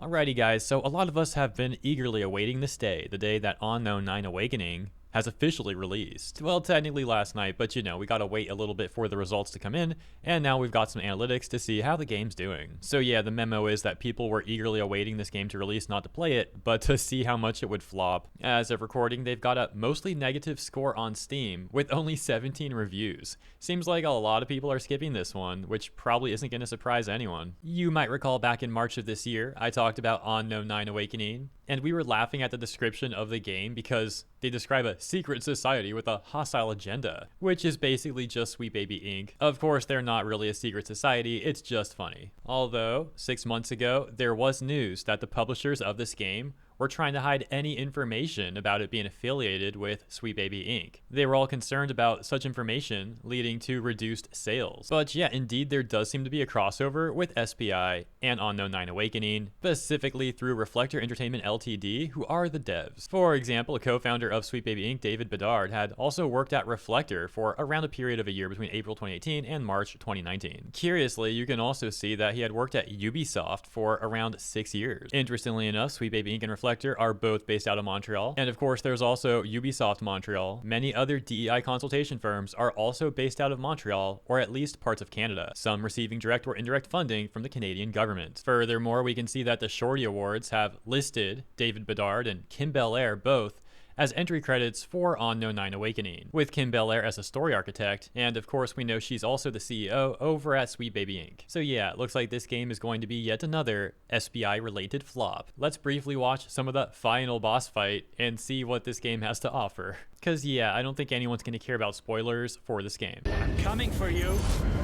Alrighty guys, so a lot of us have been eagerly awaiting this day, the day that Onno9 Awakening has officially released. Well, technically last night, but you know, we gotta wait a little bit for the results to come in, and now we've got some analytics to see how the game's doing. So yeah, the memo is that people were eagerly awaiting this game to release, not to play it, but to see how much it would flop. As of recording, they've got a mostly negative score on Steam, with only 17 reviews. Seems like a lot of people are skipping this one, which probably isn't gonna surprise anyone. You might recall back in March of this year, I talked about Onno9 Awakening, and we were laughing at the description of the game because they describe a secret society with a hostile agenda, which is basically just Sweet Baby Inc. Of course, they're not really a secret society, it's just funny. Although, 6 months ago, there was news that the publishers of this game were trying to hide any information about it being affiliated with Sweet Baby Inc. They were all concerned about such information leading to reduced sales. But yeah, indeed there does seem to be a crossover with SPI and Onno9 Awakening, specifically through Reflector Entertainment Ltd, who are the devs. For example, a co-founder of Sweet Baby Inc., David Bedard, had also worked at Reflector for around a period of a year between April 2018 and March 2019. Curiously, you can also see that he had worked at Ubisoft for around 6 years. Interestingly enough, Sweet Baby Inc. and Reflector are both based out of Montreal, and of course there's also Ubisoft Montreal. Many other DEI consultation firms are also based out of Montreal, or at least parts of Canada, some receiving direct or indirect funding from the Canadian government. Furthermore, we can see that the Shorty Awards have listed David Bedard and Kim Belair both as entry credits for Onno9 Awakening, with Kim Belair as a story architect, and of course we know she's also the CEO over at Sweet Baby Inc. So yeah, it looks like this game is going to be yet another SPI related flop. Let's briefly watch some of the final boss fight and see what this game has to offer. Cause yeah, I don't think anyone's gonna care about spoilers for this game. I'm coming for you.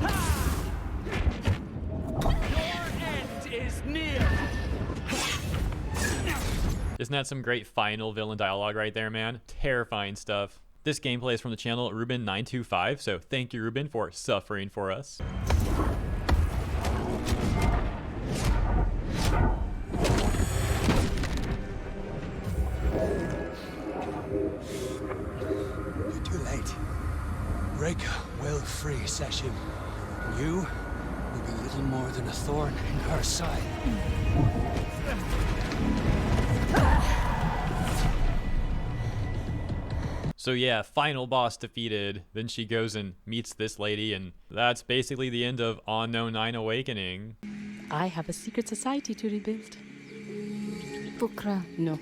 Ha! Your end is near. Isn't that some great final villain dialogue right there, man? Terrifying stuff. This gameplay is from the channel Ruben925, so thank you, Ruben, for suffering for us. You're too late. Reka will free Session. You will be little more than a thorn in her side. So yeah, final boss defeated. Then she goes and meets this lady, and that's basically the end of Onno9 Awakening. I have a secret society to rebuild. Bukra. No.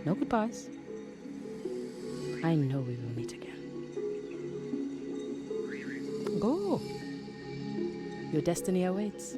No goodbyes. I know we will meet again. Go. Your destiny awaits.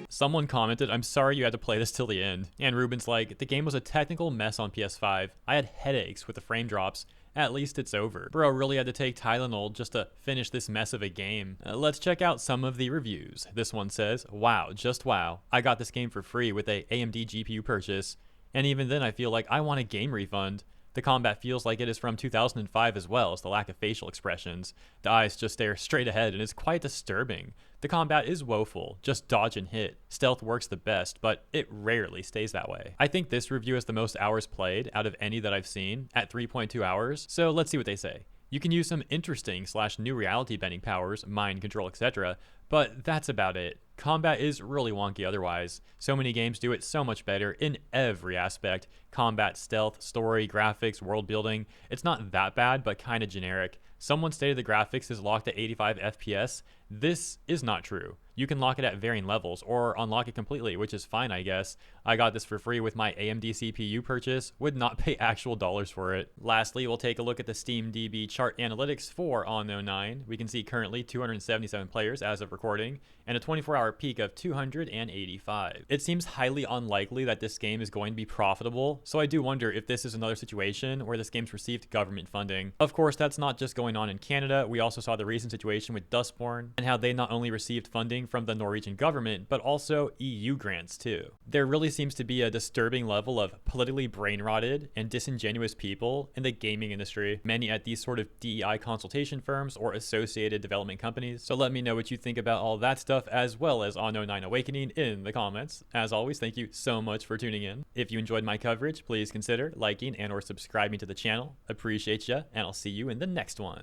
Someone commented, "I'm sorry you had to play this till the end." And Ruben's like, "The game was a technical mess on PS5. I had headaches with the frame drops. At least it's over." Bro really had to take Tylenol just to finish this mess of a game. Let's check out some of the reviews. This one says, "Wow, just wow. I got this game for free with a AMD GPU purchase. And even then I feel like I want a game refund. The combat feels like it is from 2005 as well as the lack of facial expressions. The eyes just stare straight ahead and it's quite disturbing. The combat is woeful, just dodge and hit. Stealth works the best, but it rarely stays that way." I think this review has the most hours played out of any that I've seen at 3.2 hours, so let's see what they say. "You can use some interesting / new reality bending powers, mind control, etc., but that's about it. Combat is really wonky otherwise. So many games do it so much better in every aspect. Combat, stealth, story, graphics, world building. It's not that bad, but kinda generic. Someone stated the graphics is locked at 85 FPS. This is not true. You can lock it at varying levels or unlock it completely, which is fine, I guess. I got this for free with my AMD CPU purchase, would not pay actual dollars for it." Lastly, we'll take a look at the SteamDB chart analytics for Onno9. We can see currently 277 players as of recording, and a 24-hour peak of 285. It seems highly unlikely that this game is going to be profitable, so I do wonder if this is another situation where this game's received government funding. Of course, that's not just going on in Canada. We also saw the recent situation with Dustborn, and how they not only received funding from the Norwegian government, but also EU grants too. There really seems to be a disturbing level of politically brain-rotted and disingenuous people in the gaming industry, many at these sort of DEI consultation firms or associated development companies. So let me know what you think about all that stuff, as well as Onno9 Awakening in the comments. As always, thank you so much for tuning in. If you enjoyed my coverage, please consider liking and or subscribing to the channel. Appreciate ya, and I'll see you in the next one.